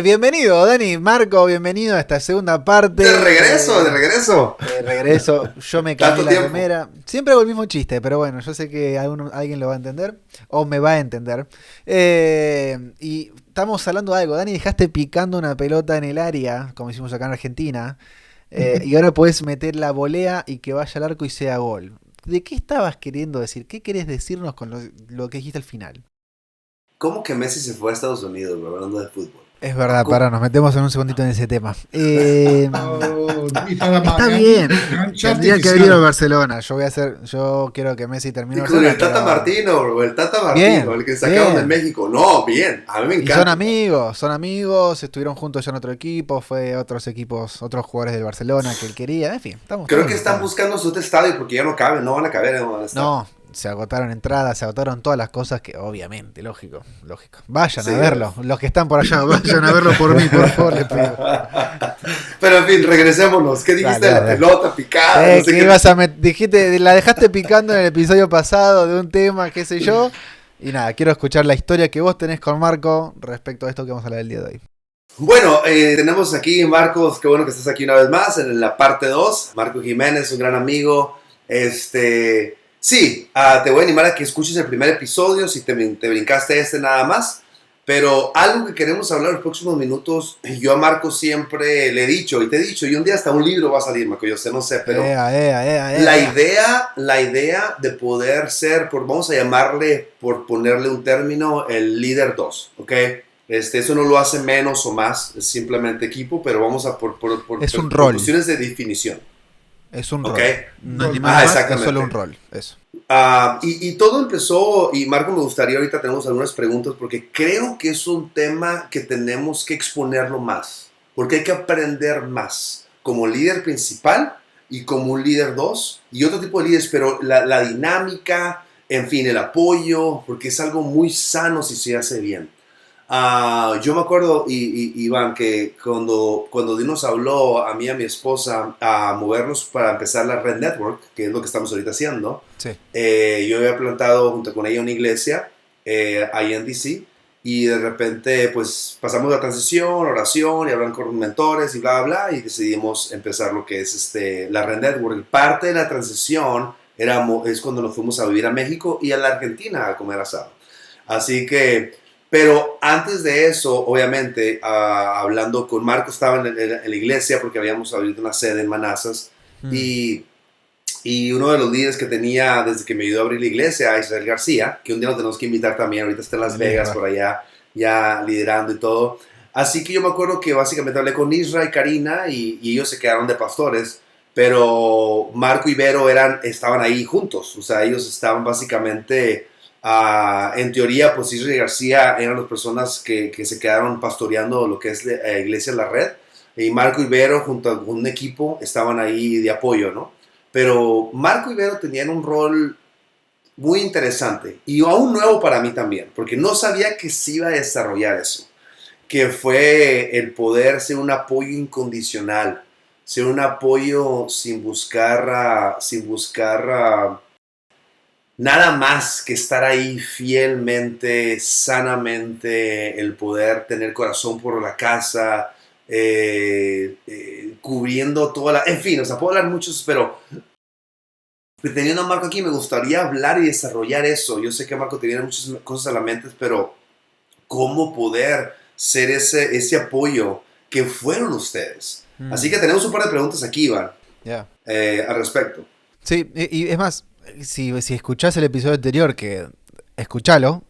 Bienvenido, Dani, Marco, bienvenido a esta segunda parte. De regreso. De regreso, yo me cambié la remera. Siempre hago el mismo chiste, pero bueno, yo sé que alguien lo va a entender, o me va a entender. Y estamos hablando de algo. Dani, dejaste picando una pelota en el área, como hicimos acá en Argentina, y ahora puedes meter la volea y que vaya al arco y sea gol. ¿De qué estabas queriendo decir? ¿Qué querés decirnos con lo que dijiste al final? ¿Cómo que Messi se fue a Estados Unidos, bro, hablando de fútbol? Es verdad, ¿Cómo? nos metemos en un segundito en ese tema. Está bien. Tendría que haber ido al Barcelona. Yo quiero que Messi termine. Y con el Tata Martino, bro, Bien, el que sacaron de México. No, bien, a mí me encanta. Y son amigos, estuvieron juntos ya en otro equipo, fue otros equipos, otros jugadores del Barcelona que él quería, en fin, Creo que están buscando su otro estadio porque ya no caben, no van a caber en donde están. No, se agotaron entradas, se agotaron todas las cosas que, obviamente, lógico. Vayan Sí, a verlo, los que están por allá, vayan a verlo por mí, por favor, les pido. Pero en fin, regresémonos. ¿Qué dijiste de la pelota picada? No sé que ibas dijiste, la dejaste picando en el episodio pasado de un tema, qué sé yo. Y nada, quiero escuchar la historia que vos tenés con Marco respecto a esto que vamos a hablar el día de hoy. Bueno, tenemos aquí Marcos, qué bueno que estás aquí una vez más en la parte 2. Marco Jiménez, un gran amigo. Sí, te voy a animar a que escuches el primer episodio si te brincaste nada más. Pero algo que queremos hablar en los próximos minutos, yo a Marco siempre le he dicho, y te he dicho, y un día hasta un libro va a salir, Marco, yo sé, no sé, pero la idea de poder ser, vamos a llamarle, por ponerle un término, el líder 2, ¿ok? Eso no lo hace menos o más, es simplemente equipo, pero vamos a por es un rol. cuestiones de definición. Es un ¿Okay? rol. No es ni más, es solo un rol. Eso. Y todo empezó, y Marco, me gustaría, ahorita tenemos algunas preguntas, porque creo que es un tema que tenemos que exponerlo más, porque hay que aprender más, como líder principal y como un líder 2 y otro tipo de líderes, pero la dinámica, en fin, el apoyo, porque es algo muy sano si se hace bien. Yo me acuerdo, Iván, que cuando Dios nos habló a mí y a mi esposa a movernos para empezar la Red Network, que es lo que estamos ahorita haciendo, sí. Yo había plantado junto con ella una iglesia ahí en DC, y de repente pues pasamos la transición, oración, y hablan con mentores y bla, bla, bla, y decidimos empezar lo que es la Red Network. Parte de la transición es cuando nos fuimos a vivir a México y a la Argentina a comer asado. Así que... Pero antes de eso, obviamente, hablando con Marco, estaba en la iglesia porque habíamos abierto una sede en Manassas. Y uno de los líderes que tenía desde que me ayudó a abrir la iglesia, Israel García, que un día nos tenemos que invitar también, ahorita está en Las Vegas, por allá, ya liderando y todo. Así que yo me acuerdo que básicamente hablé con Israel y Karina y ellos se quedaron de pastores, pero Marco y Vero estaban ahí juntos. O sea, ellos estaban básicamente... en teoría, pues Israel García eran las personas que se quedaron pastoreando lo que es la iglesia La Red, y Marco Ibero junto a un equipo estaban ahí de apoyo, ¿no? Pero Marco Ibero tenían un rol muy interesante y aún nuevo para mí también, porque no sabía que se iba a desarrollar eso, que fue el poder ser un apoyo incondicional, ser un apoyo sin buscar nada más que estar ahí fielmente, sanamente, el poder tener corazón por la casa, cubriendo toda la... En fin, o sea, puedo hablar muchos, pero teniendo a Marco aquí me gustaría hablar y desarrollar eso. Yo sé que Marco tenía muchas cosas a la mente, pero ¿cómo poder ser ese apoyo que fueron ustedes? Así que tenemos un par de preguntas aquí, Iván, al respecto. Sí, y es más... Si escuchás el episodio anterior, que escuchalo,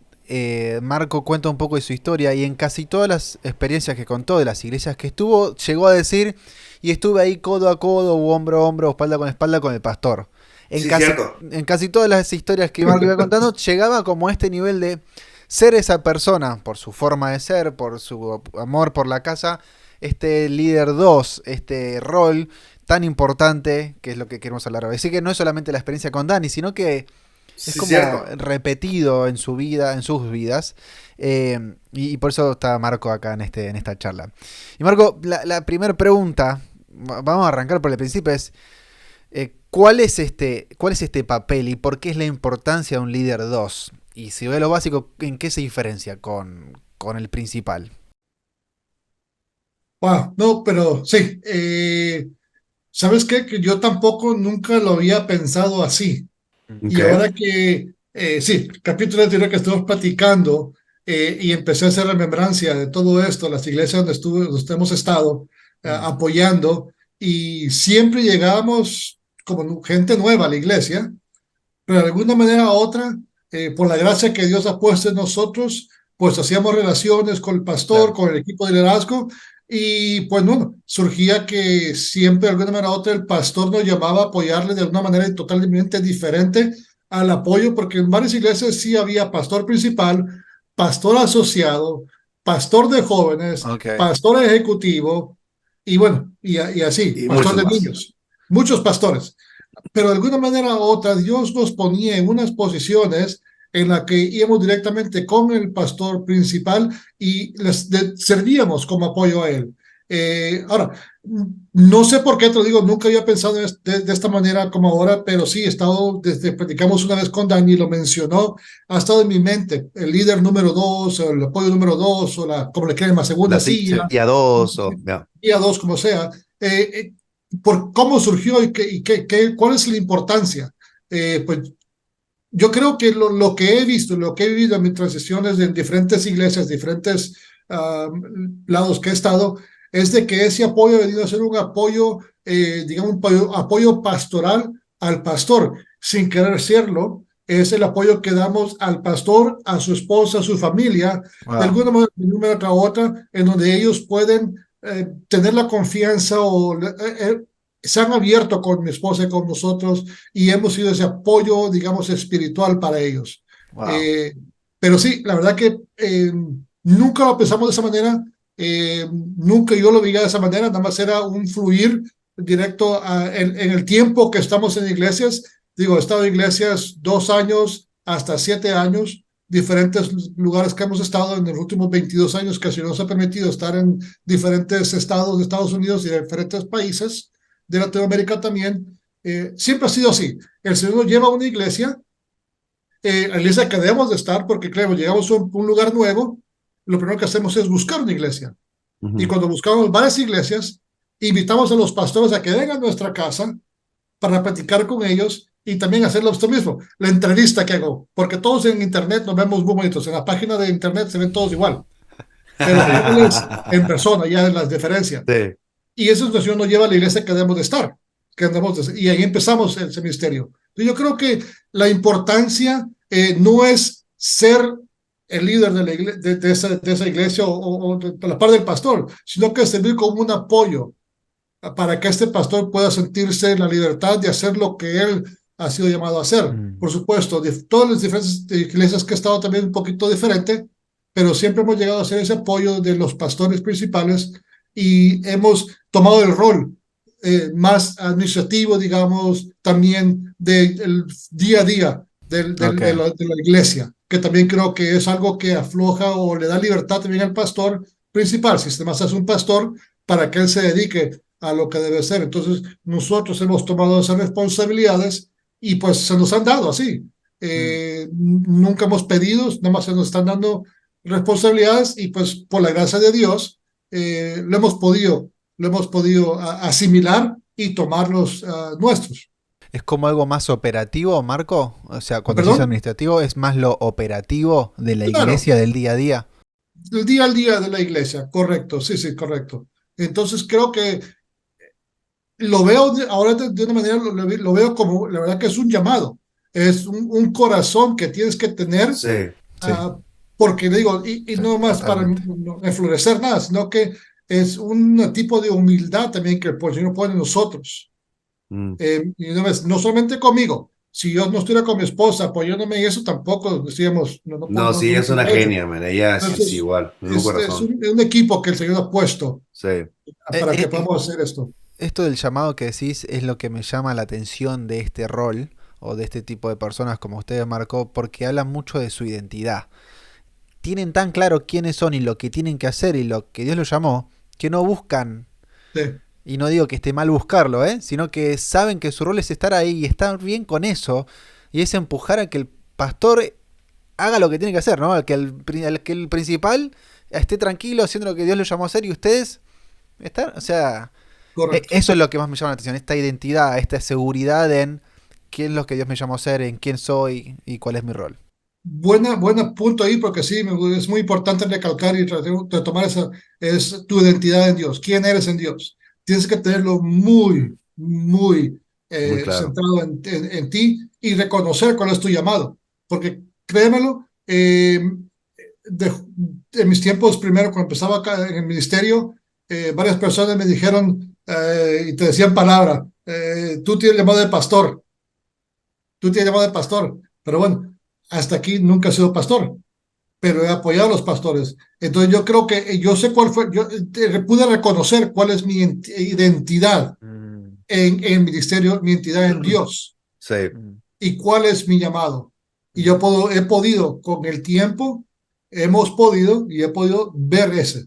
Marco cuenta un poco de su historia y en casi todas las experiencias que contó de las iglesias que estuvo, llegó a decir, y estuve ahí codo a codo, hombro a hombro, espalda con el pastor. En casi todas las historias que Marco iba contando, llegaba como a este nivel de ser esa persona, por su forma de ser, por su amor por la casa, este líder 2, este rol tan importante, que es lo que queremos hablar hoy. Así que no es solamente la experiencia con Dani, sino que es como repetido en su vida, en sus vidas. Y por eso está Marco acá en esta charla. Y Marco, la primera pregunta, vamos a arrancar por el principio, es ¿cuál es este papel y por qué es la importancia de un líder 2? Y si ve lo básico, ¿en qué se diferencia con el principal? Wow, no, pero sí. ¿Sabes qué? Que yo tampoco nunca lo había pensado así. Ok. Y ahora que, sí, el capítulo anterior que estuvimos platicando y empecé a hacer remembrancia de todo esto, las iglesias donde hemos estado Mm, apoyando, y siempre llegábamos como gente nueva a la iglesia, pero de alguna manera u otra, por la gracia que Dios ha puesto en nosotros, pues hacíamos relaciones con el pastor, claro. con el equipo de liderazgo, y pues bueno, surgía que siempre de alguna manera u otra el pastor nos llamaba a apoyarle de alguna manera totalmente diferente al apoyo, porque en varias iglesias sí había pastor principal, pastor asociado, pastor de jóvenes, Ok. pastor ejecutivo, y bueno, y así, Y pastor muchos de más. niños, muchos pastores, pero de alguna manera u otra Dios nos ponía en unas posiciones en las que íbamos directamente con el pastor principal y servíamos como apoyo a él. Ahora, no sé por qué te lo digo, nunca había pensado de esta manera como ahora, pero sí, he estado, desde platicamos una vez con Dani, lo mencionó, ha estado en mi mente, el líder número dos, o el apoyo número dos, o como le quieren, la segunda Sí, silla, y a dos, o, ya. y a dos, como sea. Eh, eh, por cómo surgió cuál es la importancia. Pues yo creo que lo que he visto, lo que he vivido en mis transiciones en diferentes iglesias, diferentes lados que he estado, es de que ese apoyo ha venido a ser un apoyo, digamos, apoyo pastoral al pastor, sin querer serlo. Es el apoyo que damos al pastor, a su esposa, a su familia, de Wow. alguna manera, de una manera u otra, en donde ellos pueden tener la confianza o se han abierto con mi esposa y con nosotros y hemos sido ese apoyo, digamos, espiritual para ellos. Wow. Eh, pero sí, la verdad que nunca lo pensamos de esa manera, nunca yo lo veía de esa manera, nada más era un fluir directo en el tiempo que estamos en iglesias. Digo, he estado en iglesias 2 años hasta 7 años, diferentes lugares que hemos estado en los últimos 22 años, que se nos ha permitido estar en diferentes estados de Estados Unidos y de diferentes países de Latinoamérica también. Siempre ha sido así. El Señor nos lleva a una iglesia, la iglesia que debemos de estar, porque claro, llegamos a un lugar nuevo, lo primero que hacemos es buscar una iglesia. Y Ujú. cuando buscamos varias iglesias, invitamos a los pastores a que vengan a nuestra casa para platicar con ellos y también hacerlo esto mismo, la entrevista que hago, porque todos en internet nos vemos muy bonitos, en la página de internet se ven todos igual, pero ¿cómo es en persona? Ya es la diferencia. Sí. Y esa situación nos lleva a la iglesia que debemos de estar, y ahí empezamos el ministerio. Yo creo que la importancia no es ser el líder de esa iglesia o de la par del pastor, sino que servir como un apoyo para que este pastor pueda sentirse en la libertad de hacer lo que él ha sido llamado a hacer. Mm, Por supuesto, de todas las diferentes iglesias que he estado también un poquito diferente, pero siempre hemos llegado a hacer ese apoyo de los pastores principales y hemos tomado el rol más administrativo, digamos, también del día a día ok. de la iglesia, que también creo que es algo que afloja o le da libertad también al pastor principal, si además es un pastor, para que él se dedique a lo que debe ser. Entonces, nosotros hemos tomado esas responsabilidades y pues se nos han dado así. Mm. Nunca hemos pedido, nada más se nos están dando responsabilidades y pues por la gracia de Dios lo hemos podido asimilar y tomarlos nuestros. ¿Es como algo más operativo, Marco? O sea, cuando decís ¿Perdón? administrativo, ¿es más lo operativo de la Claro, iglesia del día a día? el día al día de la iglesia, correcto, sí, sí, correcto. Entonces creo que lo veo ahora de una manera, lo veo como, la verdad que es un llamado, es un corazón que tienes que tener, Sí, sí, uh, porque le digo, y Sí, no más para totalmente. no enflorecer nada, sino que es un tipo de humildad también que el Señor pone en nosotros. mm. Y no solamente conmigo, si yo no estuviera con mi esposa apoyándome en eso, tampoco decíamos, No, sí, no lo es una hubiera hecho. genia, man. Ella sí, sí, Entonces, igual, mismo es corazón. un equipo que el Señor ha puesto Sí. para que Eh, podamos hacer esto. Esto del llamado que decís es lo que me llama la atención de este rol o de este tipo de personas como ustedes, Marco, porque hablan mucho de su identidad. Tienen tan claro quiénes son y lo que tienen que hacer y lo que Dios los llamó, que no buscan, Sí. y no digo que esté mal buscarlo, sino que saben que su rol es estar ahí y estar bien con eso, y es empujar a que el pastor haga lo que tiene que hacer, ¿no? Al que el principal esté tranquilo haciendo lo que Dios lo llamó a hacer y ustedes O sea, Correcto. eso es lo que más me llama la atención, esta identidad, esta seguridad en quién es lo que Dios me llamó a ser, en quién soy y cuál es mi rol. Buena punto ahí, porque sí, es muy importante recalcar y retomar esa, es tu identidad en Dios. ¿Quién eres en Dios? Tienes que tenerlo muy Muy claro. centrado en ti y reconocer cuál es tu llamado. Porque créemelo, de, en mis tiempos, primero cuando empezaba acá en el ministerio, varias personas me dijeron y te decían palabra, tú tienes llamado de pastor, tú tienes llamado de pastor, pero bueno, hasta aquí nunca he sido pastor, pero he apoyado a los pastores. Entonces yo creo que yo sé cuál fue, yo pude reconocer cuál es mi identidad Mm, en el ministerio, mi identidad en Dios Sí, mm, y cuál es mi llamado. Y mm. he podido, con el tiempo, hemos podido y he podido ver ese.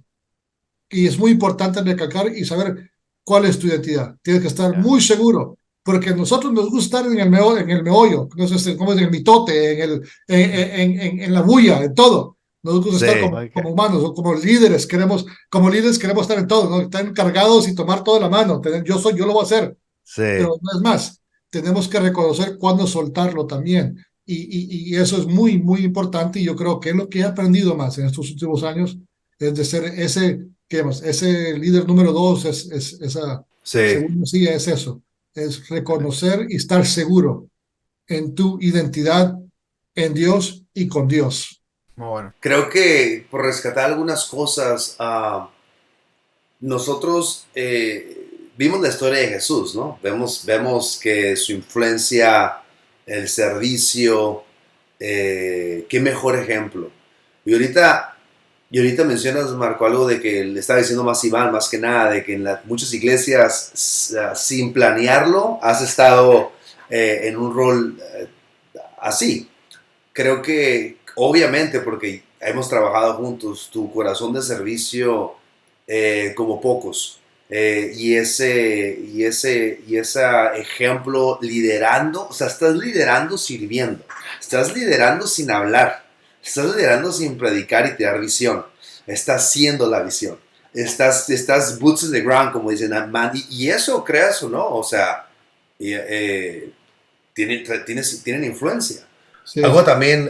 Y es muy importante recalcar y saber cuál es tu identidad. Tienes que estar Ya. muy seguro, porque a nosotros nos gusta estar en el meollo, no sé, como en el mitote, en la bulla, en todo. Nos gusta estar sí, como Ok. humanos o como líderes queremos estar en todo, ¿no? Estar encargados y tomar toda la mano. Yo lo voy a hacer, sí. pero no es más. Tenemos que reconocer cuándo soltarlo también. Y eso es muy importante y yo creo que es lo que he aprendido más en estos últimos años, es de ser ese líder número dos, esa Sí. segunda silla, es eso, es reconocer y estar seguro en tu identidad en Dios y con Dios. Muy bueno. Creo que por rescatar algunas cosas, nosotros vimos la historia de Jesús, ¿no? Vemos que su influencia, el servicio, qué mejor ejemplo. Y ahorita mencionas, Marco, algo de que le estaba diciendo más Iván, más que nada, de que en muchas iglesias, sin planearlo, has estado en un rol así. Creo que, obviamente, porque hemos trabajado juntos, tu corazón de servicio como pocos. Y ese ejemplo liderando, o sea, estás liderando sirviendo, estás liderando sin hablar, estás liderando sin predicar y tirar visión, estás siendo la visión, estás boots in the ground, como dicen, man, y eso, creas o no, o sea, tienen influencia. Algo Sí, también,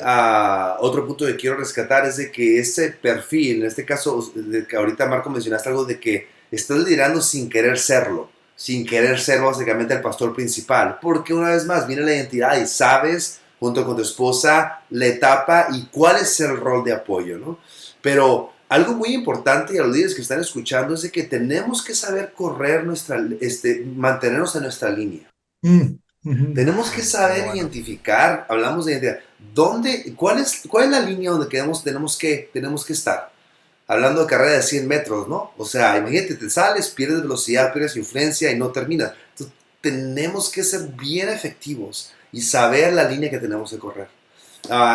otro punto que quiero rescatar es de que ese perfil, en este caso, de que ahorita Marco mencionaste algo de que estás liderando sin querer ser básicamente el pastor principal, porque una vez más viene la identidad y sabes, junto con tu esposa, la etapa y cuál es el rol de apoyo, ¿no? Pero algo muy importante y a los líderes que están escuchando es de que tenemos que saber correr mantenernos en nuestra línea. mm, ujú. Tenemos que Muy saber bueno. identificar, hablamos de identidad, cuál es la línea donde tenemos que estar. Hablando de carrera de 100 metros, ¿no? O sea, imagínate, te sales, pierdes velocidad, pierdes influencia y no terminas. Entonces, tenemos que ser bien efectivos y saber la línea que tenemos que correr.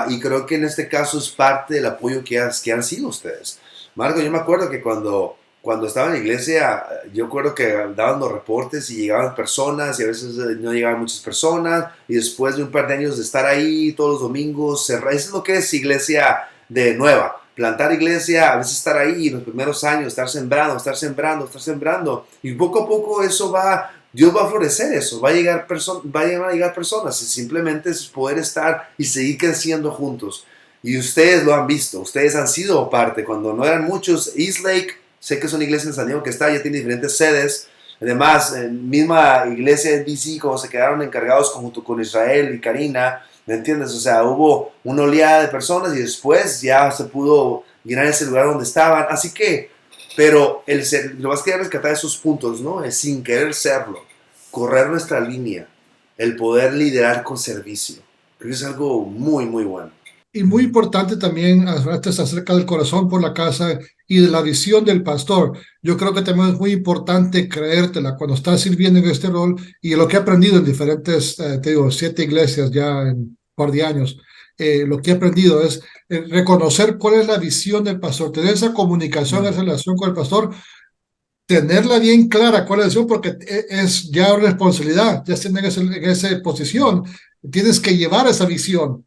Y creo que en este caso es parte del apoyo que han sido ustedes. Marco, yo me acuerdo que cuando estaba en la iglesia, yo acuerdo que daban los reportes y llegaban personas y a veces no llegaban muchas personas y después de un par de años de estar ahí todos los domingos, eso es lo que es iglesia de nueva. Plantar iglesia, a veces estar ahí en los primeros años, estar sembrando y poco a poco Dios va a florecer eso, van a llegar personas y simplemente es poder estar y seguir creciendo juntos. Y ustedes lo han visto, ustedes han sido parte, cuando no eran muchos, Eastlake, sé que es una iglesia en San Diego que ya tiene diferentes sedes, además, misma iglesia en DC, como se quedaron encargados junto con Israel y Karina, ¿me entiendes? O sea, hubo una oleada de personas y después ya se pudo llenar ese lugar donde estaban, así que pero lo más que hay que rescatar esos puntos, ¿no? Es sin querer serlo, correr nuestra línea, el poder liderar con servicio. Creo que es algo muy, muy bueno. Y muy importante también, hablaste acerca del corazón por la casa y de la visión del pastor. Yo creo que también es muy importante creértela cuando estás sirviendo en este rol y lo que he aprendido en diferentes, te digo, 7 iglesias ya en un par de años. Lo que he aprendido es reconocer cuál es la visión del pastor, tener esa comunicación, Mm, esa relación con el pastor, tenerla bien clara cuál es la visión, porque es ya una responsabilidad, ya estás en esa mm, posición, tienes que llevar esa visión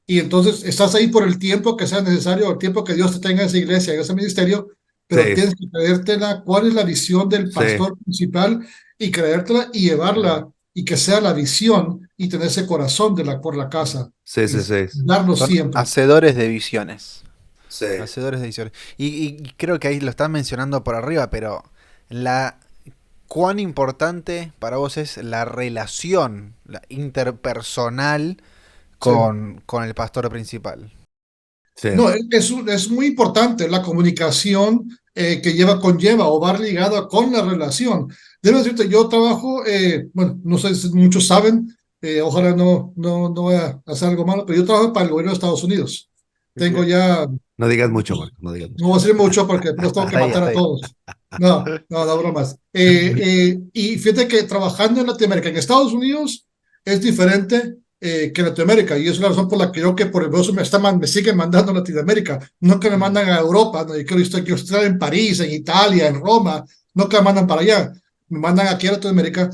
y entonces estás ahí por el tiempo que sea necesario, el tiempo que Dios te tenga en esa iglesia, en ese ministerio, pero Sí, tienes que creértela, cuál es la visión del sí, pastor principal y creértela y llevarla y que sea la visión y tener ese corazón por la casa sí, y sí, sí. darlo Son siempre. hacedores de visiones. Sí. Hacedores de visiones. Y creo que ahí lo están mencionando por arriba, pero la cuán importante para vos es la relación la interpersonal Sí. con el pastor principal. Sí, No, es muy importante la comunicación que conlleva o va ligada con la relación. Debo decirte, yo trabajo, bueno, no sé si muchos saben, ojalá no voy a hacer algo malo, pero yo trabajo para el gobierno de Estados Unidos. Tengo ya, no digas mucho, muchos, Marco, no digas no mucho. voy a decir mucho porque después tengo que Hasta ahí, matar hasta a ahí. todos. No, bromas. Y fíjate que trabajando en Latinoamérica, en Estados Unidos, es diferente que en Latinoamérica. Y es la razón por la que yo que por eso me siguen mandando a Latinoamérica. No que me mandan a Europa, no, yo quiero estar en París, en Italia, en Roma, no que me mandan para allá. Me mandan aquí a Latinoamérica,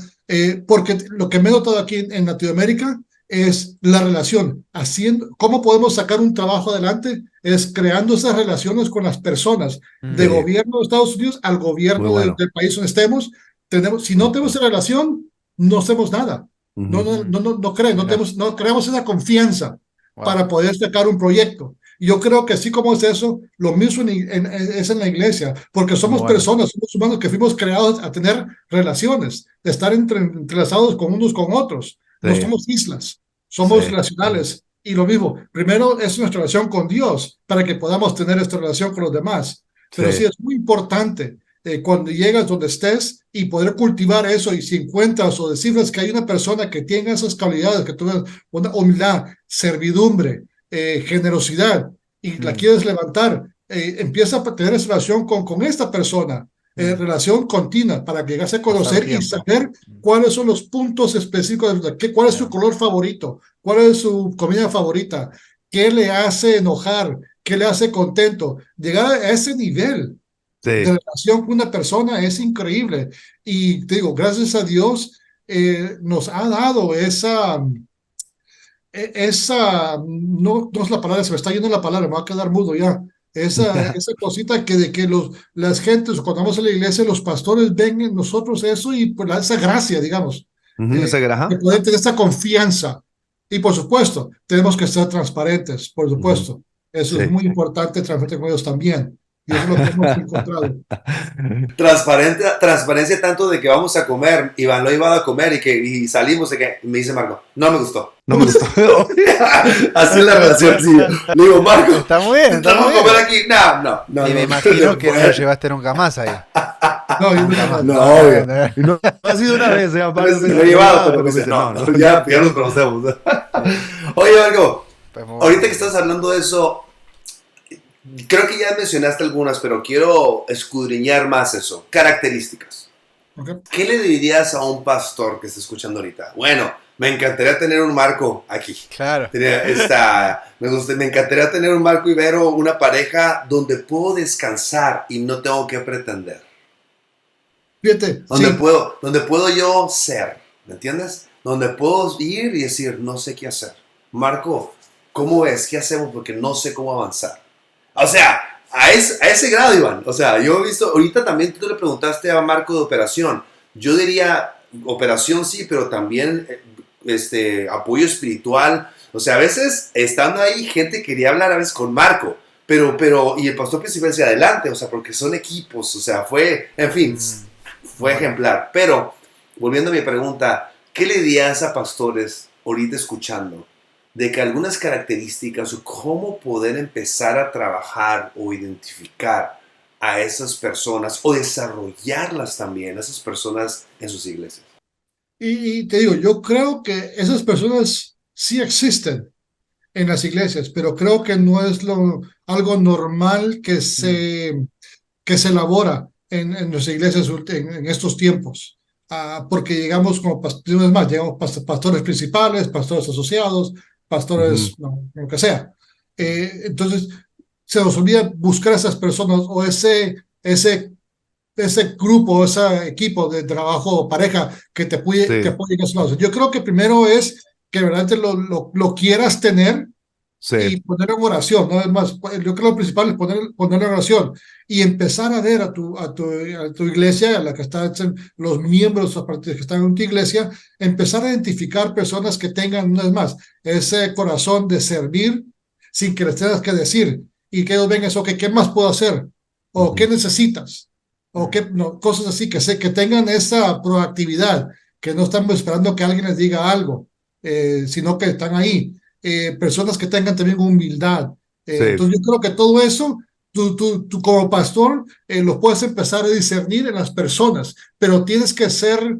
porque lo que me he notado aquí en Latinoamérica es la relación, cómo podemos sacar un trabajo adelante, es creando esas relaciones con las personas, de Sí, gobierno de Estados Unidos al muy gobierno bueno. del país donde estemos. Si no tenemos Ujú, esa relación, no hacemos nada. ujú. Mirá, No creamos esa confianza wow. para poder sacar un proyecto. Y yo creo que así como es eso, lo mismo es en la iglesia, porque Muy somos bueno. personas, somos humanos que fuimos creados a tener relaciones, de estar entrelazados con unos con otros. No Sí, somos islas, somos sí, relacionales. Y lo mismo, primero es nuestra relación con Dios para que podamos tener esta relación con los demás. Pero sí sí, es muy importante cuando llegas donde estés y poder cultivar eso y si encuentras o descifras que hay una persona que tenga esas cualidades, que tenga una humildad, servidumbre, generosidad y la Mm, quieres levantar, empieza a tener esa relación con esta persona, mm. relación continua para que llegas a Pasar conocer y tiempo. saber Mm, cuáles son los puntos específicos cuál es su mirá. color favorito, cuál es su comida favorita, qué le hace enojar, qué le hace contento. Llegar a ese nivel de sí, relación con una persona es increíble. Y te digo, gracias a Dios nos ha dado no es la palabra, se me está yendo la palabra, me va a quedar mudo ya. Esa cosita que de que las gentes, cuando vamos a la iglesia, los pastores ven en nosotros eso y pues esa gracia, digamos, ujú, esa de graja. poder tener esa confianza. Y por supuesto, tenemos que ser transparentes, por Ujú, supuesto. Eso es sí. muy importante, transparente con ellos también. Y eso es lo que hemos encontrado. Transparencia tanto de que vamos a comer, Iván lo iba a comer y salimos de que me dice Marco, no me gustó. No me gustó. Así es la relación, sí. Le digo, Marco, Está muy bien, está entramos muy a comer bien. aquí. No, Y me no imagino que no lo puede. llevaste nunca más ahí. No, yo Nunca nunca más. más. No, No, obvio. Y no ha sido una vez, varias Lo veces he lo he llevado, llevado, pero pero me me dice, dice, no, no, ya nos conocemos. Oye, Marco, pues muy ahorita bueno. que estás hablando de eso, creo que ya mencionaste algunas, pero quiero escudriñar más eso. Características. Okay. ¿Qué le dirías a un pastor que está escuchando ahorita? Bueno, me encantaría tener un Marco aquí. Claro. Me encantaría tener un Marco Ibero, una pareja donde puedo descansar y no tengo que pretender. Fíjate, Donde sí. puedo yo ser, ¿me entiendes? Donde puedo ir y decir, no sé qué hacer. Marco, ¿cómo ves? ¿Qué hacemos? Porque no sé cómo avanzar. O sea, a ese grado, Iván. O sea, yo he visto, ahorita también tú le preguntaste a Marco de operación. Yo diría, operación sí, pero también apoyo espiritual. O sea, a veces estando ahí, gente quería hablar a veces con Marco. Y el pastor principal decía adelante, o sea, porque son equipos, o sea, en fin, fue Bueno. ejemplar. Pero, volviendo a mi pregunta, ¿qué le dirías a pastores ahorita escuchando de que algunas características o cómo poder empezar a trabajar o identificar a esas personas o desarrollarlas también, a esas personas en sus iglesias? Y te digo, yo creo que esas personas sí existen en las iglesias, pero creo que no es algo normal Mm, que se elabora en las iglesias en estos tiempos. Porque llegamos como pastores más, llegamos pastores principales, pastores asociados, Ujú, pastores, no, lo que sea. Entonces, se nos olvida buscar a esas personas o ese grupo, ese equipo de trabajo o pareja que sí, apoye en esos lados. Yo creo que primero es que realmente lo quieras tener y poner en oración, ¿no? Es más, yo creo que lo principal es poner en oración y empezar a ver a tu iglesia, a la que están los miembros que están en tu iglesia, empezar a identificar personas que tengan, una vez más, ese corazón de servir sin que les tengas que decir y que ellos vengan eso, que ¿qué más puedo hacer? O ¿qué necesitas? O qué, no, cosas así, que tengan esa proactividad, que no están esperando que alguien les diga algo, sino que están ahí. Personas que tengan también humildad. Sí, Entonces yo creo que todo eso, tú como pastor, lo puedes empezar a discernir en las personas, pero tienes que ser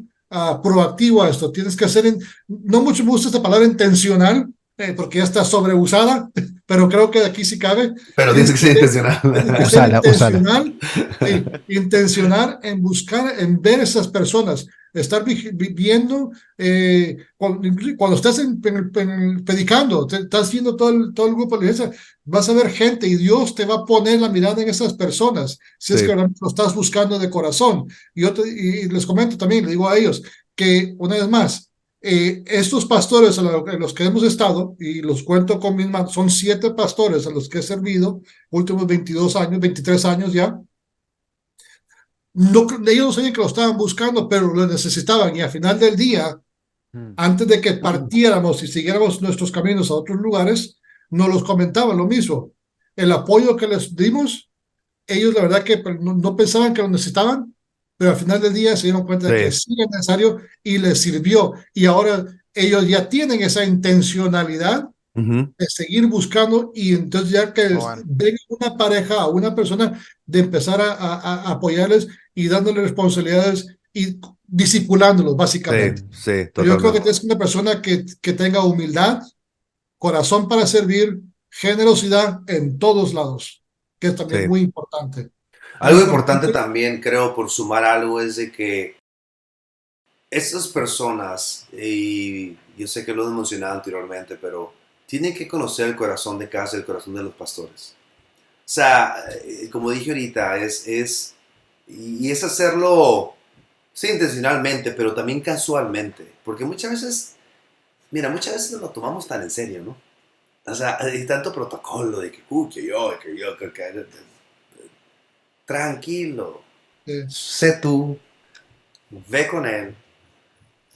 proactivo a esto, tienes que ser, no mucho me gusta esta palabra intencional, porque ya está sobreusada, pero creo que aquí sí cabe. Pero tienes que ser intencional. Tienes que ser intencional, sí, intencionar en buscar, en ver esas personas, estar viendo, cuando estás predicando, estás viendo todo el grupo de la iglesia, vas a ver gente y Dios te va a poner la mirada en esas personas, si es que lo estás buscando de corazón. Y les comento también, le digo a ellos, que una vez más, estos pastores en los que hemos estado, y los cuento con mis manos, son 7 pastores a los que he servido, últimos 22 años, 23 años ya. No, ellos no sabían que lo estaban buscando, pero lo necesitaban. Y al final del día, antes de que partiéramos y siguiéramos nuestros caminos a otros lugares, nos los comentaban lo mismo. El apoyo que les dimos, ellos la verdad que no pensaban que lo necesitaban, pero al final del día se dieron cuenta de que sí es necesario y les sirvió. Y ahora ellos ya tienen esa intencionalidad de seguir buscando, y entonces ya que venga una pareja o una persona, de empezar a apoyarles y dándoles responsabilidades y discipulándolos básicamente. Yo creo que tienes una persona que tenga humildad, corazón para servir, generosidad en todos lados, que es también muy importante. Algo importante también, creo, por sumar algo, es de que estas personas, y yo sé que lo he mencionado anteriormente, pero tienen que conocer el corazón de casa, el corazón de los pastores. O sea, como dije ahorita, es hacerlo, sí, intencionalmente, pero también casualmente. Porque muchas veces nos lo tomamos tan en serio, ¿no? O sea, hay tanto protocolo de que tranquilo. Sé tú, ve con él.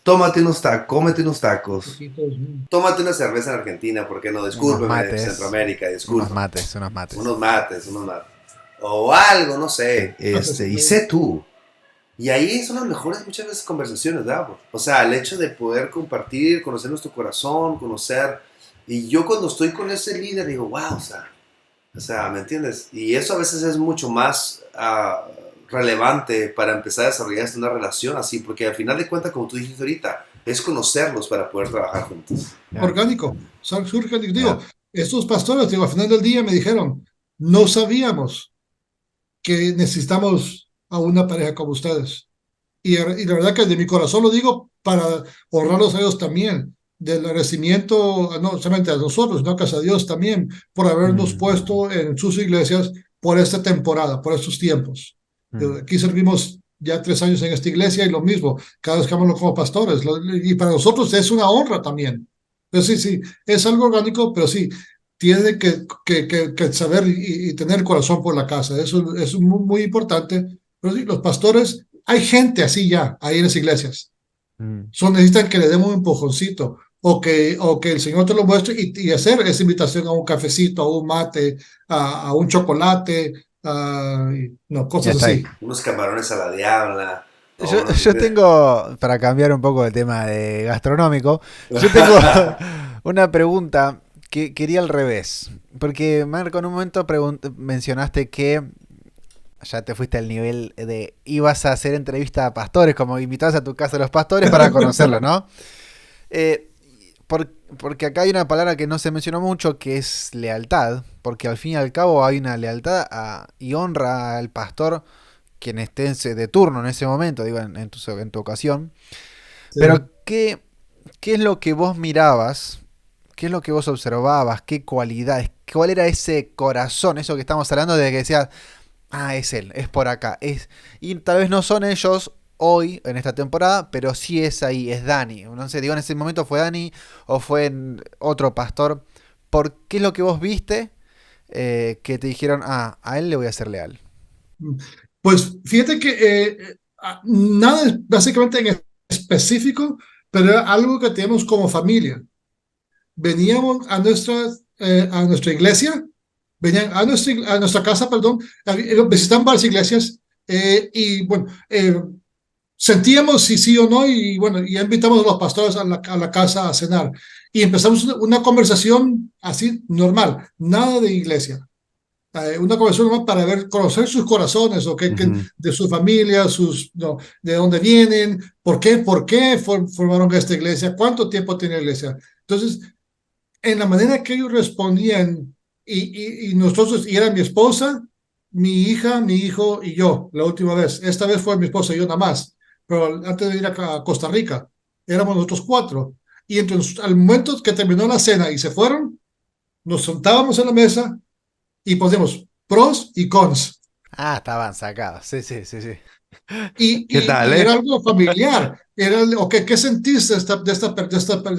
Tómate unos tacos, cómete unos tacos. Tómate una cerveza en Argentina, ¿por qué no? Discúlpeme, Centroamérica, disculpa. Unos mates. Unos mates. O algo, no sé. Y sé tú. Y ahí son las mejores muchas veces conversaciones, ¿verdad? O sea, el hecho de poder compartir, conocer nuestro corazón, conocer. Y yo cuando estoy con ese líder digo, wow, o sea, ¿me entiendes? Y eso a veces es mucho más relevante para empezar a desarrollar una relación así, porque al final de cuentas, como tú dijiste ahorita, es conocerlos para poder trabajar juntos. Orgánico, surge, digo, estos pastores, digo, al final del día me dijeron, no sabíamos que necesitamos a una pareja como ustedes. Y la verdad que de mi corazón lo digo para honrarlos a ellos también, del agradecimiento, no solamente a nosotros, sino que a Dios también, por habernos puesto en sus iglesias por esta temporada, por estos tiempos. Aquí servimos ya 3 años en esta iglesia y lo mismo, cada vez que hablo como pastores, y para nosotros es una honra también. Entonces sí, es algo orgánico, pero sí, tiene que saber y tener el corazón por la casa, eso es muy, muy importante. Pero sí, los pastores, hay gente así ya, ahí en las iglesias. Necesitan que le demos un empujoncito, o que el Señor te lo muestre y hacer esa invitación a un cafecito, a un mate, a un chocolate, no, cosas así. Unos camarones a la diabla. Yo tengo, para cambiar un poco el tema de gastronómico, yo tengo una pregunta que quería al revés. Porque, Marco, en un momento mencionaste que ya te fuiste al nivel de ibas a hacer entrevista a pastores, como invitabas a tu casa a los pastores para conocerlos, ¿no? Porque acá hay una palabra que no se mencionó mucho, que es lealtad, porque al fin y al cabo hay una lealtad y honra al pastor, quien esté de turno en ese momento, digo, en tu ocasión. Sí. Pero, ¿qué es lo que vos mirabas? ¿Qué es lo que vos observabas? ¿Qué cualidades? ¿Cuál era ese corazón? Eso que estamos hablando de que decías, es él, es por acá. Y tal vez no son ellos hoy, en esta temporada, pero sí es ahí, es Dani. No sé, digo, en ese momento fue Dani o fue otro pastor, ¿por qué es lo que vos viste que te dijeron, a él le voy a ser leal? Pues fíjate que nada básicamente en específico, pero era algo que teníamos como familia. Veníamos a nuestra iglesia, venían a nuestra casa, perdón, visitaban varias iglesias y bueno, sentíamos si sí o no y bueno, y invitamos a los pastores a la casa a cenar y empezamos una conversación así normal, nada de iglesia. Una conversación normal para conocer sus corazones o Ujú. de su familia, no, de dónde vienen, por qué formaron esta iglesia, cuánto tiempo tiene la iglesia. Entonces, en la manera que ellos respondían, y nosotros, y era mi esposa, mi hija, mi hijo y yo, la última vez. Esta vez fue mi esposa y yo nada más, pero antes de ir a Costa Rica, éramos nosotros cuatro. Y entonces, al momento que terminó la cena y se fueron, nos sentábamos en la mesa y ponemos pros y cons. Estaban sacados. Sí, sí, sí, sí. ¿Qué tal, Y era algo familiar. Okay, ¿qué sentiste de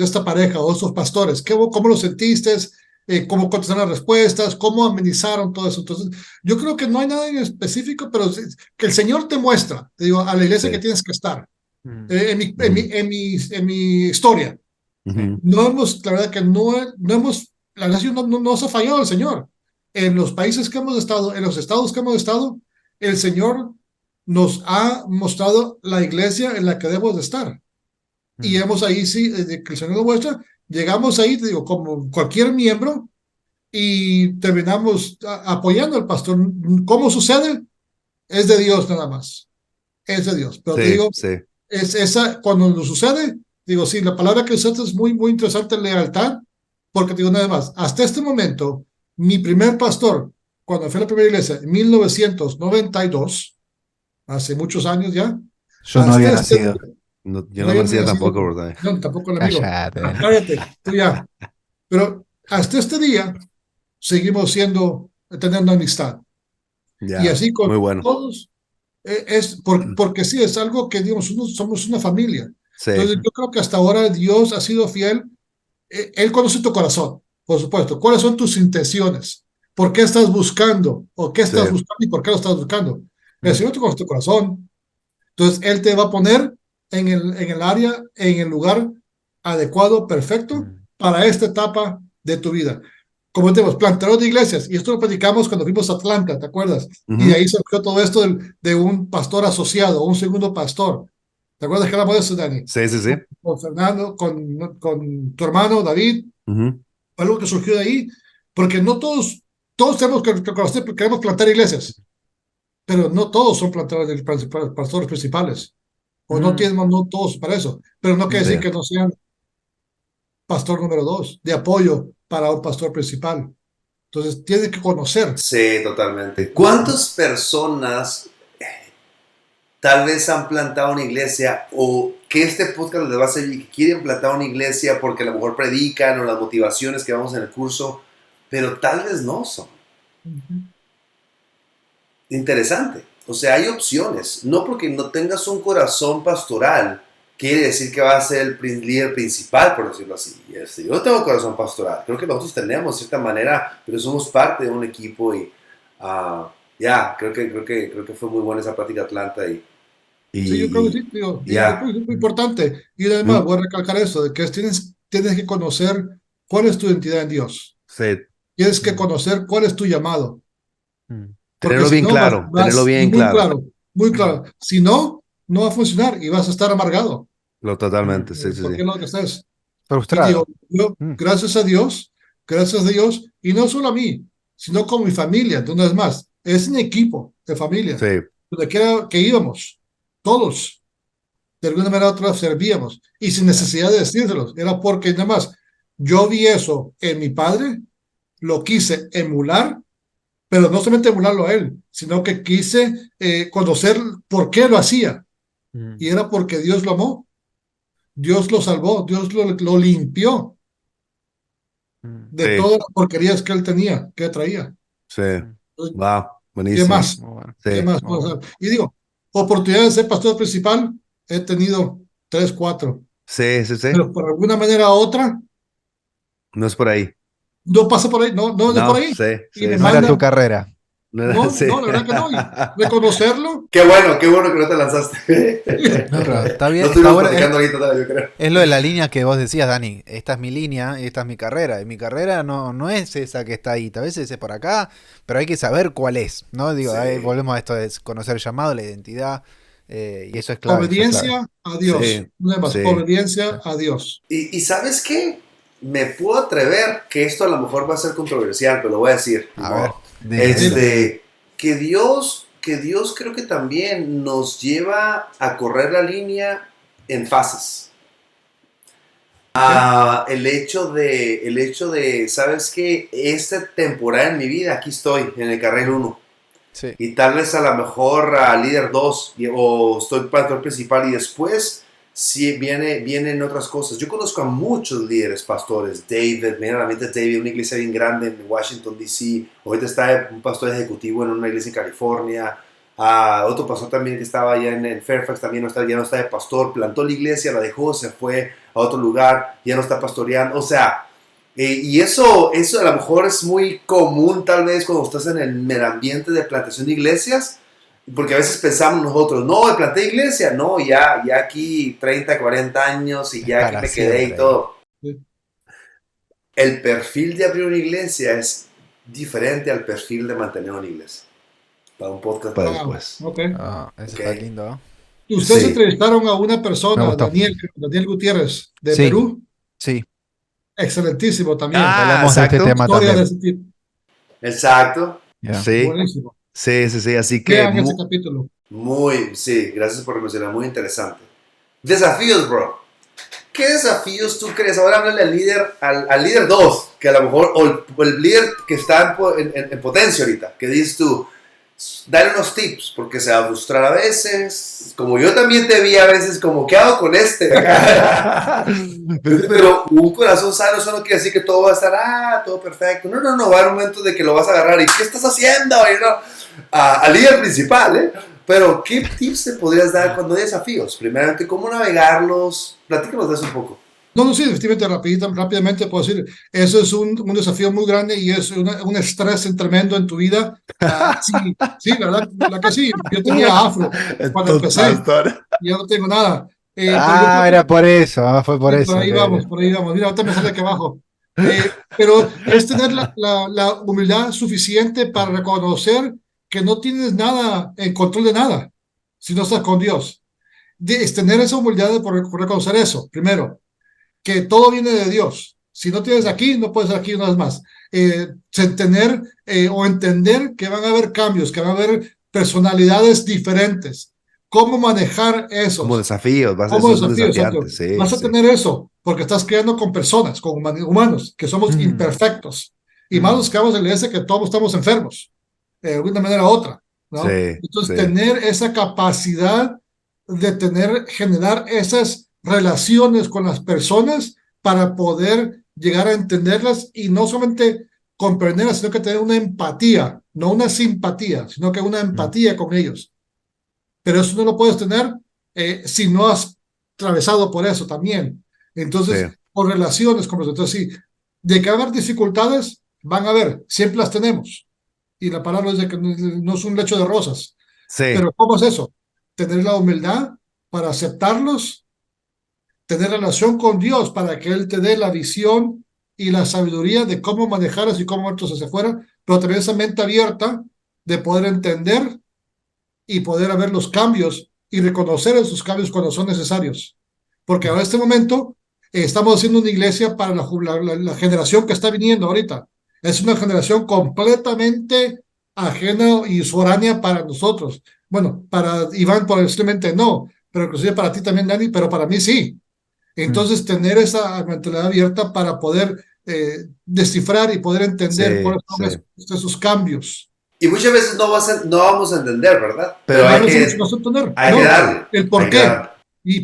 esta pareja o estos pastores? ¿Cómo lo sentiste? ¿Cómo contestaron las respuestas? ¿Cómo amenizaron todo eso? Entonces, yo creo que no hay nada en específico, pero que el Señor te muestra, te digo, a la iglesia que Sí. tienes que estar. Mm, Ujú. En mi historia, sí. Ujú. la verdad que no hemos, la nación no se ha fallado el Señor. En los países que hemos estado, en los estados que hemos estado, el Señor nos ha mostrado la iglesia en la que debemos de estar. Y Mm, hemos ahí, sí, desde que el Señor nos muestra, llegamos ahí, te digo, como cualquier miembro, y terminamos apoyando al pastor. ¿Cómo sucede? Es de Dios nada más. Es de Dios. Pero te Sí, digo, sí. cuando nos sucede, digo, sí, la palabra que usaste es muy, muy interesante, lealtad, porque te digo nada más, hasta este momento, mi primer pastor, cuando fui a la primera iglesia, en 1992, hace muchos años ya, Yo no hasta había este nacido. día, No, yo no no había merecía nacido, tampoco, ¿verdad? no, tampoco el amigo, Cállate, Dani. cállate, tú ya, pero hasta este día seguimos teniendo amistad, y Ya, así con muy bueno. todos. Porque sí, es algo que, digamos, somos una familia. Sí. Entonces, yo creo que hasta ahora Dios ha sido fiel. Él conoce tu corazón, por supuesto. ¿Cuáles son tus intenciones? ¿Por qué estás buscando? ¿O qué Sí. estás buscando y por qué lo estás buscando? El Mm, Señor te conoce tu corazón. Entonces, Él te va a poner en el área, en el lugar adecuado, perfecto, mm, para esta etapa de tu vida. Como tenemos plantador de iglesias, y esto lo platicamos cuando fuimos a Atlanta, ¿te acuerdas? Y de Ujú. ahí surgió todo esto de un pastor asociado, un segundo pastor. ¿Te acuerdas que hablamos de eso, Dani? Sí, sí, sí. Con Fernando, con tu hermano David, Ujú. algo que surgió de ahí, porque no todos tenemos que conocer, queremos plantar iglesias, pero no todos son plantadores, pastores principales, o no mm. tienen, no todos para eso, pero no quiere Sí. decir que no sean pastor número dos, de apoyo para un pastor principal. Entonces, tiene que conocer. Sí, totalmente. ¿Cuántas personas tal vez han plantado una iglesia o que este podcast les va a servir, que quieren plantar una iglesia porque a lo mejor predican o las motivaciones que vamos en el curso, pero tal vez no son? Interesante. O sea, hay opciones. No porque no tengas un corazón pastoral, quiere decir que vas a ser el líder principal, por decirlo así. Yo no tengo corazón pastoral. Creo que nosotros tenemos de cierta manera, pero somos parte de un equipo y creo que fue muy buena esa plática Atlanta Sí, yo creo que y sí, digo, y yo ya. creo que es muy importante. Y además, voy a recalcar eso, de que tienes que conocer cuál es tu identidad en Dios. Sí. Tienes que Mm, conocer cuál es tu llamado. mm, Porque Tenerlo si bien no, claro, tenerlo bien muy claro. claro, muy mm. claro. Si no, no va a funcionar y vas a estar amargado. Lo totalmente, Mm. sí, sí, ¿Por sí. qué lo que estés? Y digo, Frustrado. yo, Mm, gracias a Dios, y no solo a mí, sino con mi familia, de una vez más, es un equipo de familia, Sí, donde quiera que íbamos, todos, de alguna manera u otra servíamos, y sin claro. necesidad de decírselos, era porque nada más, yo vi eso en mi padre, lo quise emular, pero no solamente emularlo a él, sino que quise conocer por qué lo hacía, y Mm, era porque Dios lo amó, Dios lo salvó, Dios lo limpió mm, de sí, todas las porquerías que él tenía, que traía. sí. mm. Entonces, Wow, ¿qué buenísimo. más? Muy bueno, ¿Qué Sí, más muy puedo bueno. hacer? Y digo, oportunidades de ser pastor principal, he tenido tres, cuatro, sí, sí, sí. pero por alguna manera u otra, No es por ahí. no pasa por ahí, no es por ahí. Sí, Y me No era manda, tu carrera. Sí. la verdad que no. Y reconocerlo. Qué bueno que no te lanzaste. No, pero está bien, No está estuvimos bueno. platicando ahorita todavía, yo creo. Es lo de la línea que vos decías, Dani. Esta es mi línea y esta es mi carrera. Y mi carrera no es esa que está ahí. A veces es por acá, pero hay que saber cuál es, ¿no? Digo, Sí. ahí volvemos a esto de conocer el llamado, la identidad. Y eso es clave. Eso es clave. Obediencia a Dios. Sí, No hay más. sí. Obediencia a Dios. Y ¿sabes qué? Me puedo atrever que esto a lo mejor va a ser controversial, pero lo voy a decir. A ver. Que Dios creo que también nos lleva a correr la línea en fases. El hecho de, ¿sabes qué? Esta temporada en mi vida, aquí estoy, en el carril 1. Sí. Y tal vez a lo mejor a líder 2 o estoy pastor principal y después sí vienen otras cosas. Yo conozco a muchos líderes pastores. David, me viene a la mente David, una iglesia bien grande en Washington DC. Ahorita está un pastor ejecutivo en una iglesia en California. Otro pastor también que estaba allá en Fairfax también ya no está de pastor. Plantó la iglesia, la dejó, se fue a otro lugar, ya no está pastoreando. O sea, y eso a lo mejor es muy común tal vez cuando estás en el ambiente de plantación de iglesias, porque a veces pensamos nosotros, no, planté iglesia, no, ya aquí 30, 40 años y ya que me quedé y todo. Sí. El perfil de abrir una iglesia es diferente al perfil de mantener una iglesia. Para un podcast para después. Okay. Eso está lindo, ¿no? ¿Y ustedes Sí. entrevistaron a una Me persona, gustó. Daniel Gutiérrez, de Sí. Perú? Sí. Excelentísimo también. Hablamos de este tema Historia también. de ese tipo. Exacto. Yeah. Sí, Buenísimo. sí, así que Vean ese capítulo. Sí, gracias por mencionar, muy interesante. Desafíos, bro. ¿Qué desafíos tú crees? Ahora háblale al líder 2, que a lo mejor, o el líder que está en potencia ahorita, que dices tú, dale unos tips, porque se va a frustrar a veces, como yo también te vi a veces, como, ¿qué hago con este? Pero un corazón sano, eso no quiere decir que todo va a estar, todo perfecto. No, va a haber un momento de que lo vas a agarrar y, ¿qué estás haciendo? Y no, al líder principal, ¿eh? Pero, ¿qué tips te podrías dar cuando hay desafíos? Primeramente, ¿cómo navegarlos? Platícanos de eso un poco. No, sí, efectivamente, rápidamente puedo decir, eso es un desafío muy grande y es un estrés tremendo en tu vida. Sí, ¿verdad? La que sí, yo tenía afro cuando empecé, ya no tengo nada. Era por eso, fue por sí, eso. por ahí vamos. Mira, ahorita me sale aquí abajo. Pero es tener la humildad suficiente para reconocer que no tienes nada en control de nada si no estás con Dios. Es tener esa humildad de por reconocer eso, primero, que todo viene de Dios. Si no tienes aquí, no puedes aquí una vez más. Tener o entender que van a haber cambios, que van a haber personalidades diferentes. ¿Cómo manejar eso? Como desafíos, Vas a tener eso, porque estás creando con personas, con humanos, que somos imperfectos. Y más los que vamos a la iglesia, que todos estamos enfermos, de alguna manera u otra, ¿no? Entonces, tener esa capacidad de generar esas relaciones con las personas para poder llegar a entenderlas y no solamente comprenderlas, sino que tener una empatía, no una simpatía, sino que una empatía con ellos. Pero eso no lo puedes tener si no has atravesado por eso también. Entonces, por relaciones como eso. Entonces, sí, de que va a haber dificultades, van a haber, siempre las tenemos. Y la palabra dice que no es un lecho de rosas. Pero ¿cómo es eso? Tener la humildad para aceptarlos, tener relación con Dios para que Él te dé la visión y la sabiduría de cómo manejarlos y cómo verlos hacia afuera, pero también esa mente abierta de poder entender y poder ver los cambios y reconocer esos cambios cuando son necesarios. Porque a este momento estamos haciendo una iglesia para la generación que está viniendo ahorita. Es una generación completamente ajena y foránea para nosotros. Bueno, para Iván posiblemente no, pero inclusive para ti también, Dani, pero para mí sí. Entonces, tener esa mentalidad abierta para poder descifrar y poder entender cuáles son esos cambios. Y muchas veces no vamos a entender, ¿verdad? Pero hay que darle. El por qué.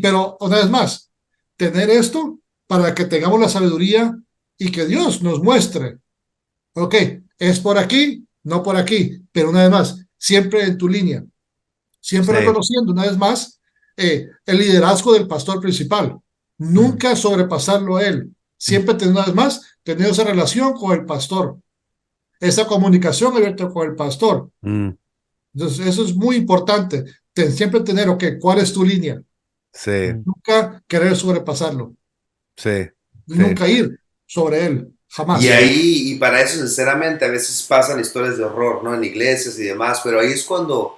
Pero, una vez más, tener esto para que tengamos la sabiduría y que Dios nos muestre. Ok, es por aquí, no por aquí, pero una vez más, siempre en tu línea. Siempre reconociendo, una vez más, el liderazgo del pastor principal. Nunca sobrepasarlo a él. Siempre, una vez más, tener esa relación con el pastor, esa comunicación abierta con el pastor. Mm, Entonces, eso es muy importante. Siempre tener, ok, ¿cuál es tu línea? sí, Nunca querer sobrepasarlo. sí, sí. Nunca ir sobre él. Y Jamás. ahí, y para eso sinceramente, a veces pasan historias de horror, ¿no? En iglesias y demás, pero ahí es cuando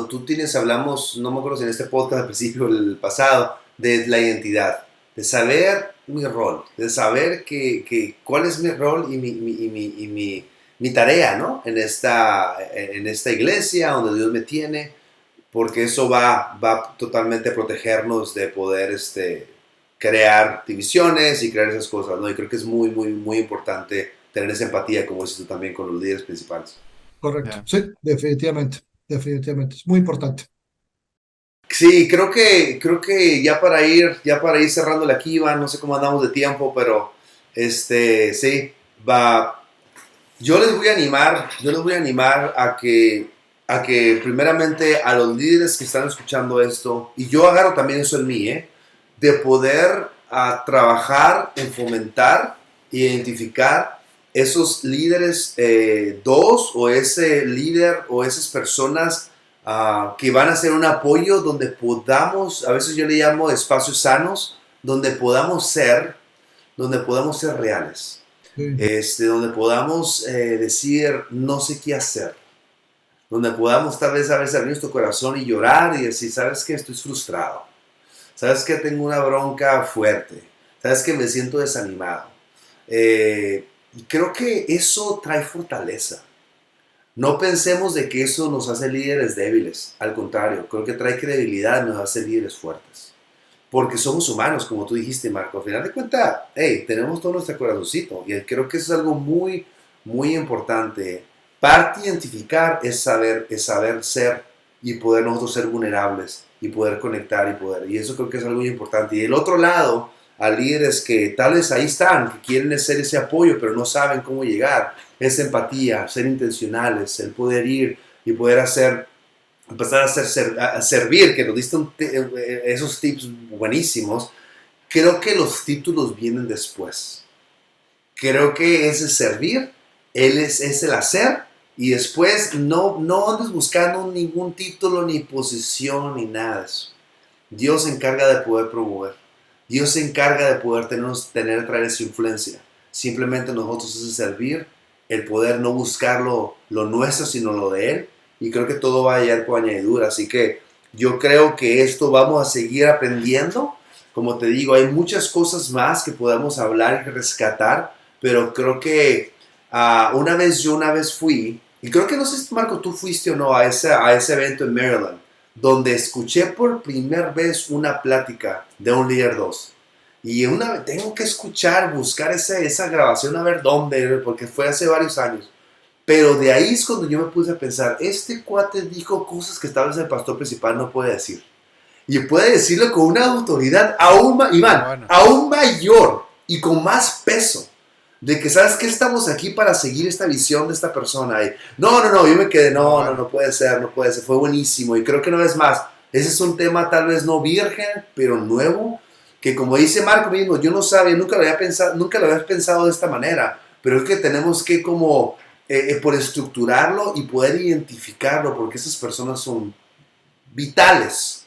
tú tienes, hablamos, no me acuerdo si en este podcast al principio, el pasado, de la identidad, de saber mi rol, de saber cuál es mi rol y mi tarea, ¿no? En esta iglesia donde Dios me tiene, porque eso va totalmente a protegernos de poder crear divisiones y crear esas cosas, ¿no? Y creo que es muy, muy, muy importante tener esa empatía, como dices tú también, con los líderes principales. Correcto. Yeah. Sí, definitivamente. Definitivamente. Es muy importante. Sí, creo que ya para ir cerrándole aquí, Iván, no sé cómo andamos de tiempo, pero sí, va. Yo les voy a animar a que primeramente a los líderes que están escuchando esto, y yo agarro también eso en mí, de poder trabajar en fomentar e identificar esos líderes dos, o ese líder o esas personas que van a ser un apoyo donde podamos, a veces yo le llamo espacios sanos, donde podamos ser reales, Sí. donde podamos decir no sé qué hacer, donde podamos tal vez a veces abrir nuestro corazón y llorar y decir, ¿sabes qué? Estoy frustrado. ¿Sabes qué? Tengo una bronca fuerte. ¿Sabes qué? Me siento desanimado. Y creo que eso trae fortaleza. No pensemos de que eso nos hace líderes débiles. Al contrario, creo que trae credibilidad y nos hace líderes fuertes. Porque somos humanos, como tú dijiste, Marco. Al final de cuentas, hey, tenemos todo nuestro corazoncito. Y creo que eso es algo muy, muy importante. Parte de identificar es saber ser y poder nosotros ser vulnerables y poder conectar y eso creo que es algo muy importante. Y del otro lado, a líderes que tal vez ahí están, que quieren ser ese apoyo, pero no saben cómo llegar, esa empatía, ser intencionales, el poder ir y poder empezar a servir, que nos diste esos tips buenísimos. Creo que los títulos vienen después. Creo que ese servir, es el hacer, y después no andes buscando ningún título, ni posición, ni nada de eso. Dios se encarga de poder promover. Dios se encarga de poder traer esa influencia. Simplemente nosotros es el servir, el poder no buscar lo nuestro, sino lo de Él. Y creo que todo va a llegar con añadidura. Así que yo creo que esto vamos a seguir aprendiendo. Como te digo, hay muchas cosas más que podamos hablar y rescatar, pero creo que una vez fui, y creo que no sé si Marco tú fuiste o no a ese evento en Maryland, donde escuché por primera vez una plática de un líder 2. Y tengo que buscar esa grabación a ver dónde, porque fue hace varios años. Pero de ahí es cuando yo me puse a pensar, este cuate dijo cosas que tal vez el pastor principal no puede decir. Y puede decirlo con una autoridad Iván, aún mayor y con más peso. De que, ¿sabes qué? Estamos aquí para seguir esta visión de esta persona. Y no, yo me quedé, no puede ser, fue buenísimo. Y creo que una vez más, ese es un tema tal vez no virgen, pero nuevo, que como dice Marco mismo, yo no sabía, nunca lo había pensado de esta manera, pero es que tenemos que por estructurarlo y poder identificarlo, porque esas personas son vitales,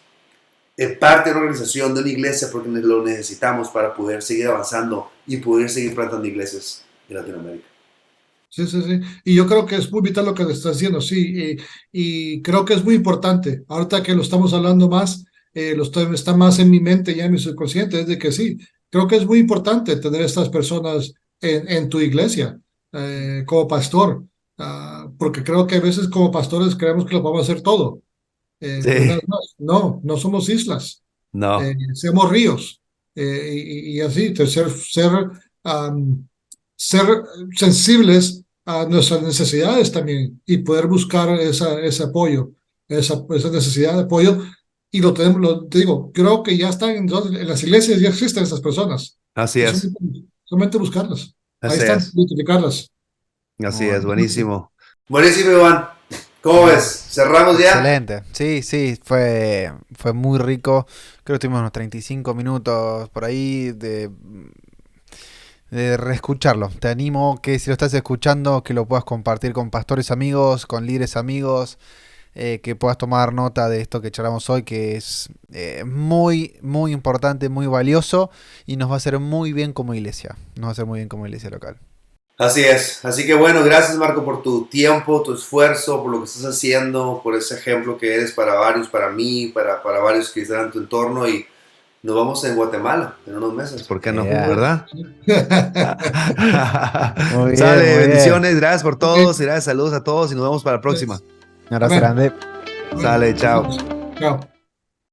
parte de una organización, de una iglesia, porque lo necesitamos para poder seguir avanzando y poder seguir plantando iglesias en Latinoamérica. Sí, sí, sí. Y yo creo que es muy vital lo que le estás diciendo, sí. Y creo que es muy importante. Ahorita que lo estamos hablando más, está más en mi mente, ya en mi subconsciente, es de que sí, creo que es muy importante tener estas personas en tu iglesia, como pastor. Porque creo que a veces como pastores creemos que lo podemos hacer todo. Una Sí, vez más, no somos islas, no, somos ríos. Y así, am, ser sensibles a nuestras necesidades también y poder buscar ese apoyo, esa necesidad de apoyo. Y lo tenemos, te digo, creo que ya están en las iglesias, ya existen esas personas. así Es es, solamente buscarlas. Ahí así están, es, identificarlas. así Muy es, bueno. buenísimo. Buenísimo, Iván. ¿Cómo No, ves? ¿Cerramos ya? excelente. Sí, sí, fue muy rico. Creo que tuvimos unos 35 minutos por ahí reescucharlo. Te animo que si lo estás escuchando, que lo puedas compartir con pastores amigos, con líderes amigos, que puedas tomar nota de esto que charlamos hoy, que es muy, muy importante, muy valioso y nos va a hacer muy bien como iglesia. Nos va a hacer muy bien como iglesia local. Así es. Así que bueno, gracias Marco por tu tiempo, tu esfuerzo, por lo que estás haciendo, por ese ejemplo que eres para varios, para mí, para varios que están en tu entorno, y nos vamos en Guatemala en unos meses. ¿Por qué no? Yeah. ¿Verdad? Muy bien, Sale, muy bien. bendiciones, gracias por todos, y gracias, saludos a todos y nos vemos para la próxima. Un abrazo Amén. grande. Sale, chao. Chao.